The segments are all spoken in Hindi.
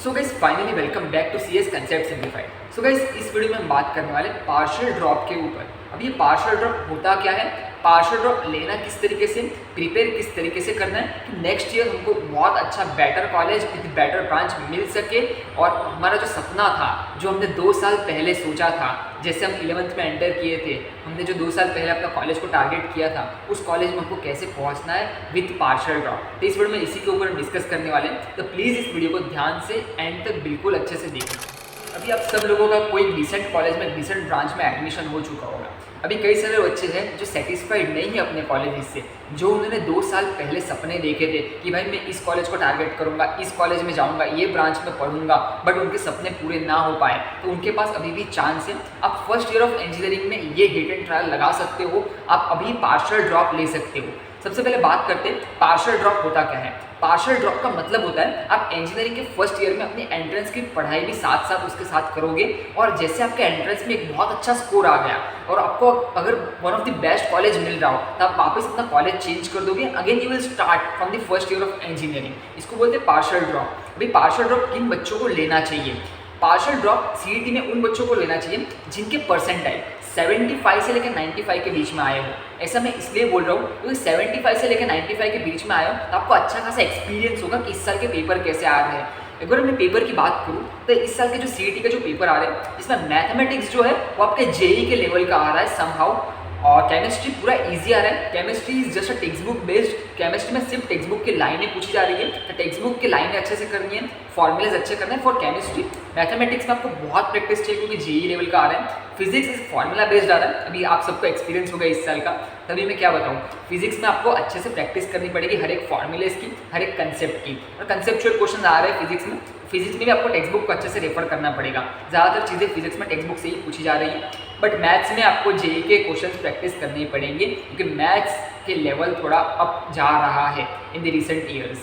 So guys finally welcome back to CS concept simplified. So guys इस वीडियो में हम बात करने वाले पार्शियल ड्रॉप के ऊपर। अब ये पार्शियल ड्रॉप होता क्या है, पार्शियल ड्रॉप लेना किस तरीके से, प्रिपेयर किस तरीके से करना है कि नेक्स्ट ईयर हमको बहुत अच्छा better college with better branch मिल सके और हमारा जो सपना था, जो हमने 2 साल पहले सोचा था, जैसे हम 11th में एंटर किए थे, हमने जो 2 साल पहले अपना कॉलेज को टारगेट किया था, उस कॉलेज में हमको कैसे पहुंचना है विद पार्शियल ड्रॉप। तो इस वीडियो में इसी के ऊपर डिस्कस करने वाले हैं, तो प्लीज़ इस वीडियो को ध्यान से एंड तक बिल्कुल अच्छे से देखना। अभी आप सब लोगों का कोई डिसेंट कॉलेज में डिसेंट ब्रांच में एडमिशन हो चुका होगा। अभी कई सारे बच्चे हैं जो सेटिस्फाइड नहीं है अपने कॉलेज से, जो उन्होंने 2 साल पहले सपने देखे थे कि भाई मैं इस कॉलेज को टारगेट करूंगा, इस कॉलेज में जाऊंगा, ये ब्रांच में पढ़ूंगा, बट उनके सपने पूरे ना हो पाए। तो उनके पास अभी भी चांस है। आप फर्स्ट ईयर ऑफ इंजीनियरिंग में ये हिट एंड ट्रायल लगा सकते हो, आप अभी पार्शियल ड्रॉप ले सकते हो। सबसे पहले बात करते हैं पार्शियल ड्रॉप होता क्या है। पार्शियल ड्रॉप का मतलब होता है आप इंजीनियरिंग के फर्स्ट ईयर में अपनी एंट्रेंस की पढ़ाई भी साथ साथ उसके साथ करोगे, और जैसे आपके एंट्रेंस में एक बहुत अच्छा स्कोर आ गया और आपको अगर one of the best college मिल रहा हो, तो आप वापस अपना कॉलेज चेंज कर दोगे। Again you will start from the first year of engineering. इसको बोलते हैं पार्शियल ड्रॉप। अभी पार्शियल ड्रॉप किन बच्चों को लेना चाहिए? पार्शियल ड्रॉप सीईटी में उन बच्चों को लेना चाहिए जिनके परसेंटाइल 75 से लेकर 95 के बीच में आए हो। ऐसा मैं इसलिए बोल रहा हूँ क्योंकि 75 से लेकर 95 के बीच में आए हो तो आपको अच्छा खासा एक्सपीरियंस होगा कि इस साल के पेपर कैसे आ रहे हैं। अगर मैं पेपर की बात करूँ तो इस साल के जो सीईटी का जो पेपर आ रहे हैं, इसमें मैथमेटिक्स जो है वो आपके जेई के लेवल का आ रहा है समहाउ, और केमिस्ट्री पूरा इजी आ रहा है। Chemistry is just a text book based. Chemistry में सिर्फ टेक्स्ट बुक की लाइनें पूछी जा रही है, तो टेक्स्ट बुक की लाइनें अच्छे से करनी है, फॉर्मूलेज अच्छे करने हैं फॉर केमिस्ट्री। मैथमेटिक्स में आपको बहुत प्रैक्टिस चाहिए क्योंकि जेई लेवल का आ रहा है। फिजिक्स इज फॉर्मूला बेस्ड आ रहा है, अभी आप सबको एक्सपीरियंस होगा इस साल का, तभी मैं क्या बताऊँ। फिजिक्स में आपको अच्छे से प्रैक्टिस करनी पड़ेगी हर एक फॉर्मूलेज की, हर एक कंसेप्ट की, और कंसेप्चुअल क्वेश्चन आ रहे हैं फिजिक्स में। फिजिक्स में भी आपको टेक्स्ट बुक को अच्छे से रेफर करना पड़ेगा। ज़्यादातर चीज़ें फिजिक्स में टेक्स्ट बुक से ही पूछी जा रही है, बट मैथ्स में आपको जेई के क्वेश्चंस प्रैक्टिस करने पड़ेंगे क्योंकि मैथ्स के लेवल थोड़ा अप जा रहा है इन द रिसेंट ईयर्स।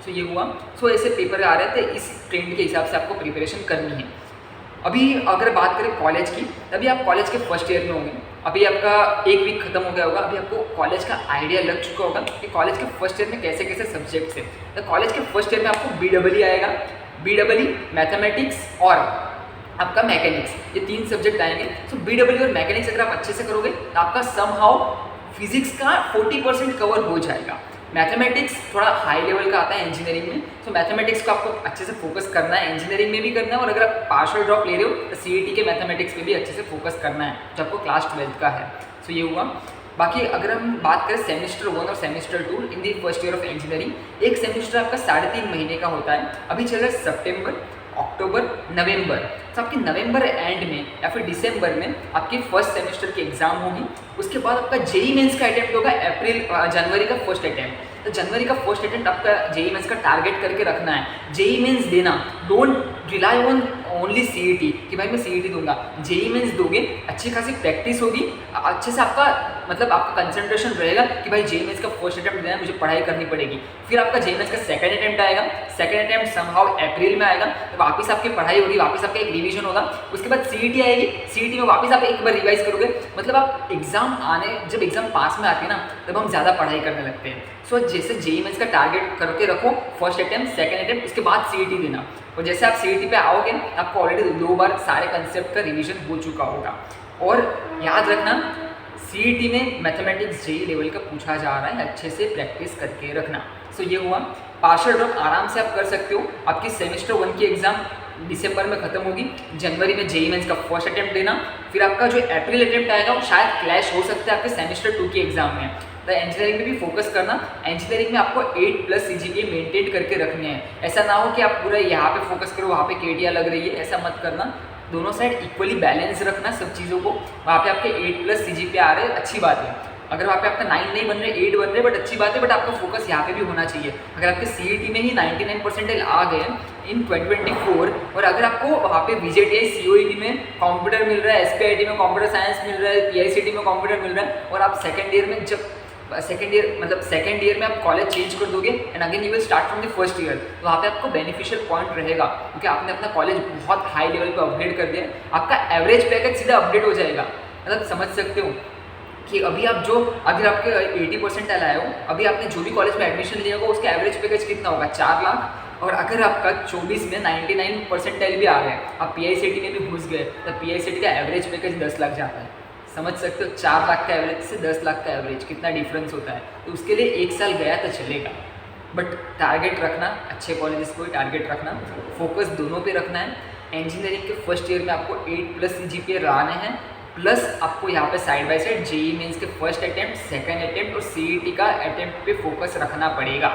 सो ये हुआ। सो ऐसे पेपर आ रहे थे, इस ट्रेंड के हिसाब से आपको प्रिपरेशन करनी है। अभी अगर बात करें कॉलेज की, तभी आप कॉलेज के फर्स्ट ईयर में होंगे। अभी आपका 1 वीक खत्म हो गया होगा, अभी आपको कॉलेज का आइडिया लग चुका होगा कि कॉलेज के फर्स्ट ईयर में कैसे कैसे सब्जेक्ट्स हैं। तो कॉलेज के फर्स्ट ईयर में आपको BEE आएगा, BEE, मैथमेटिक्स और आपका मैकेनिक्स, ये 3 सब्जेक्ट आएंगे। सो BEE और मैकेनिक्स अगर आप अच्छे से करोगे तो आपका समहाउ फिजिक्स का 40% कवर हो जाएगा। मैथमेटिक्स थोड़ा हाई लेवल का आता है इंजीनियरिंग में, तो मैथमेटिक्स को आपको अच्छे से फोकस करना है, इंजीनियरिंग में भी करना है, और अगर आप पार्शियल ड्रॉप ले रहे हो तो सीईटी के मैथमेटिक्स पे भी अच्छे से फोकस करना है जो आपको क्लास 12th का है। सो ये हुआ। बाकी अगर हम बात करें सेमेस्टर 1 और semester 2 in the first year of engineering, एक सेमेस्टर आपका 3.5 महीने का होता है। अभी चल रहा है सितंबर, अक्टूबर, नवंबर। तो आपके नवंबर एंड में या फिर दिसंबर में आपकी फर्स्ट सेमेस्टर की एग्जाम होगी। उसके बाद आपका जेई मेंस का अटेम्प्ट होगा जनवरी का फर्स्ट अटेम्प्ट। तो जनवरी का फर्स्ट अटेम्प्ट आपका जेई मेंस का टारगेट करके रखना है। जेई मेंस देना, don't rely on only CET कि भाई मैं सीईटी दूंगा। जेई मेंस दोगे, अच्छी खासी प्रैक्टिस होगी, अच्छे से आपका मतलब आपका कंसंट्रेशन रहेगा कि भाई जेई मेंस का फर्स्ट अटेम्प्ट देना है, मुझे पढ़ाई करनी पड़ेगी। फिर आपका जेई मेंस का सेकंड अटेम्प्ट आएगा, सेकंड अटेम्प्ट समहाउ अप्रैल में आएगा, तो वापस आपकी पढ़ाई होगी, वापस आपका एक रिवीजन होगा। उसके बाद सीईटी आएगी, सीईटी में वापस आप एक बार रिवाइज करोगे। मतलब आप जब एग्जाम पास में आती है ना, तब हम ज़्यादा पढ़ाई करने लगते हैं। सो जैसे जेई मेंस का टारगेट करके रखो, फर्स्ट अटेम्प्ट, सेकंड अटेम्प्ट, उसके बाद सीईटी देना। और जैसे आप सीईटी पे आओगे, आपको ऑलरेडी 2 बार सारे कंसेप्ट का रिवीजन हो चुका होगा। और याद रखना, सीईटी में मैथमेटिक्स जेई लेवल का पूछा जा रहा है, अच्छे से प्रैक्टिस करके रखना। सो ये हुआ। पार्शियल ड्रॉप आराम से आप कर सकते हो। आपकी सेमेस्टर 1 की एग्जाम दिसंबर में खत्म होगी, जनवरी में जेई मेंस का फर्स्ट अटेम्प्ट देना, फिर आपका जो अप्रैल अटेम्प्ट आएगा वो शायद क्लैश हो सकता है आपके सेमेस्टर 2 की एग्जाम में। तो इंजीनियरिंग में भी फोकस करना। इंजीनियरिंग में आपको 8+ CGPA मेंटेन करके रखने हैं। ऐसा ना हो कि आप पूरा यहाँ पे फोकस करो, वहाँ पे केटिया लग रही है, ऐसा मत करना। दोनों साइड इक्वली बैलेंस रखना सब चीज़ों को। वहाँ पे आपके 8+ CGPA आ रहे हैं, अच्छी बात है। अगर वहाँ पे आपका 9 नहीं बन रहे, 8 बन रहे, बट अच्छी बात है, बट आपका फोकस यहाँ पे भी होना चाहिए। अगर आपके सीईटी में ही 99 परसेंटाइल आ गए इन 2024, और अगर आपको वहाँ पे VJTI COET में कंप्यूटर मिल रहा है, SPIT में कंप्यूटर साइंस मिल रहा है, PICT में कंप्यूटर मिल रहा है, और आप सेकेंड ईयर में जब सेकेंड ईयर में आप कॉलेज चेंज कर दोगे and again you will start from the first year, तो वहाँ पे आपको बेनिफिशियल पॉइंट रहेगा क्योंकि आपने अपना कॉलेज बहुत हाई लेवल पे अपग्रेड कर दिया। आपका एवरेज पैकेज सीधा अपडेट हो जाएगा। मतलब समझ सकते हो कि अभी आप अगर आपके 80% आए हो, अभी आपने जो भी कॉलेज में एडमिशन लिया होगा उसका एवरेज पैकेज कितना होगा, 4 लाख। और अगर आपका 24 में 99 परसेंटाइल भी आ रहा है, आप PICT में भी घुस गए, तो PICT का एवरेज पैकेज 10 लाख जाता है। समझ सकते हो, 4 लाख का एवरेज से 10 लाख का एवरेज कितना डिफरेंस होता है। तो उसके लिए 1 साल गया तो चलेगा, बट टारगेट रखना, अच्छे कॉलेजेस को टारगेट रखना, फोकस दोनों पे रखना है। इंजीनियरिंग के फर्स्ट ईयर में आपको 8+ CGPA लाने हैं, प्लस आपको यहाँ पे side by side JEE mains के फर्स्ट अटेम्प्ट, सेकंड अटेम्प्ट और CET का अटेम्प्ट पे फोकस रखना पड़ेगा।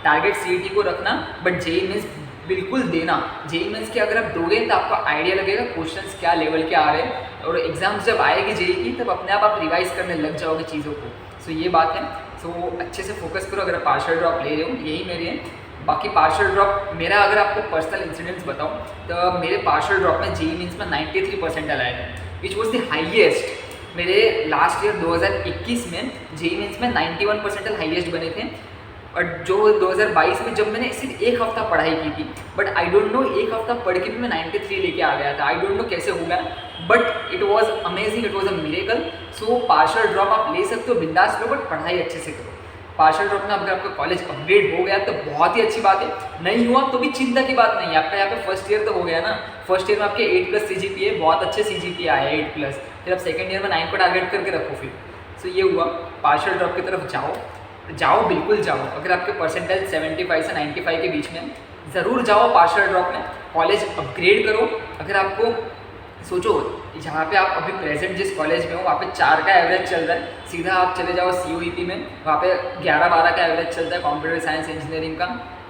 टारगेट CET को रखना, बट JEE मेंस बिल्कुल देना। JEE मेंस के अगर आप दोगे तो आपको आइडिया लगेगा क्वेश्चंस क्या लेवल के आ रहे हैं, और एग्जाम्स जब आएगी JEE की तब अपने आप रिवाइज करने लग जाओगे चीज़ों को। सो ये बात है। सो अच्छे से फोकस करो। अगर पार्शियल ड्रॉप ले रहे हो, यही मेरे हैं। बाकी पार्शियल ड्रॉप मेरा अगर आपको पर्सनल इंसिडेंट्स बताऊं तो मेरे पार्शियल ड्रॉप में JEE मेंस में 93 परसेंटाइल आए थे, विच वॉज द हाइएस्ट। मेरे लास्ट ईयर 2021 में JEE मेंस में 91 परसेंटाइल हाइएस्ट बने थे, और जो 2022 में जब मैंने सिर्फ एक हफ्ता पढ़ाई की थी, बट आई डोंट नो एक हफ्ता पढ़ के भी मैं 93 लेके आ गया था। आई डोंट नो कैसे हो गया, but it was amazing, it was a miracle. So partial drop आप ले सकते हो, बिंदास लो, बट पढ़ाई अच्छे से करो। पार्शियल ड्रॉप में अगर आपका कॉलेज अपग्रेड हो गया तो बहुत ही अच्छी बात है, नहीं हुआ तो भी चिंता की बात नहीं है। आपका यहाँ पे फर्स्ट ईयर तो हो गया ना, फर्स्ट ईयर में आपके 8+ CGPA, बहुत अच्छे CGPA आए 8+, फिर आप सेकंड ईयर में 9 को टारगेट करके रखो फिर। सो ये हुआ, पार्शियल ड्रॉप की तरफ जाओ, बिल्कुल जाओ। अगर आपके परसेंटाइल 75 से 95 के बीच में, ज़रूर जाओ पार्शियल ड्रॉप में, कॉलेज अपग्रेड करो। अगर आपको सोचो जहाँ पे आप अभी प्रेजेंट जिस कॉलेज में हो वहाँ पे 4 का एवरेज चल रहा है, सीधा आप चले जाओ COEP में, वहाँ पे 11-12 का एवरेज चलता है कंप्यूटर साइंस इंजीनियरिंग का।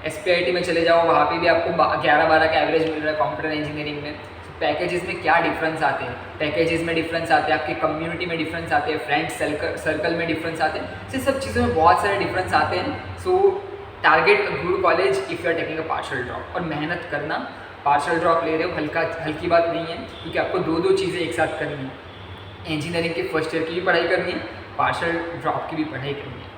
SPIT में चले जाओ, वहाँ पे भी आपको 11-12 का एवरेज मिल रहा है कंप्यूटर इंजीनियरिंग में। पैकेजेस में क्या डिफरेंस आते हैं, पैकेजेस में डिफरेंस आते हैं, आपकी कम्युनिटी में डिफरेंस आते हैं, फ्रेंड्स सर्कल में डिफरेंस आते हैं, तो सब चीज़ों में बहुत सारे डिफरेंस आते हैं। So target a good college if you are taking a partial drop, और मेहनत करना। पार्शियल ड्रॉप ले रहे हो, हल्की बात नहीं है, क्योंकि आपको दो चीज़ें एक साथ करनी है। इंजीनियरिंग के फर्स्ट ईयर की भी पढ़ाई करनी है, पार्शियल ड्रॉप की भी पढ़ाई करनी है।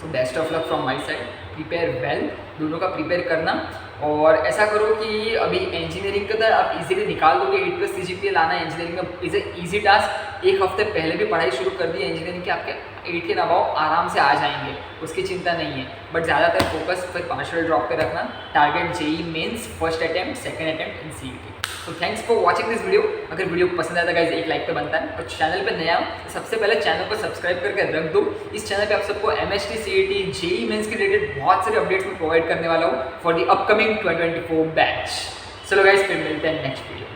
So best of luck from my side, prepare well, दोनों का प्रिपेयर करना। और ऐसा करो कि अभी इंजीनियरिंग का तो आप इजीली निकाल दोगे, 8+ CGPA लाना है इंजीनियरिंग में इज़ ए ईजी टास्क। एक हफ्ते पहले भी पढ़ाई शुरू कर दी है इंजीनियरिंग के, आपके 8 के अबाव आराम से आ जाएंगे, उसकी चिंता नहीं है। बट ज़्यादातर फोकस फिर पार्शियल ड्रॉप पे रखना। Target JEE mains first attempt, second attempt in CET। तो thanks for watching this video. अगर वीडियो पसंद आया तो गाइस एक लाइक तो बनता है, और चैनल पे नया हो तो सबसे पहले चैनल को सब्सक्राइब करके रख दो। इस चैनल पे आप सबको MHT, CET, JEE मेंस के रिलेटेड बहुत सारे अपडेट्स में प्रोवाइड करने वाला हूँ फॉर द अपकमिंग 2024 बैच। चलो गाइस, फिर मिलते हैं नेक्स्ट वीडियो।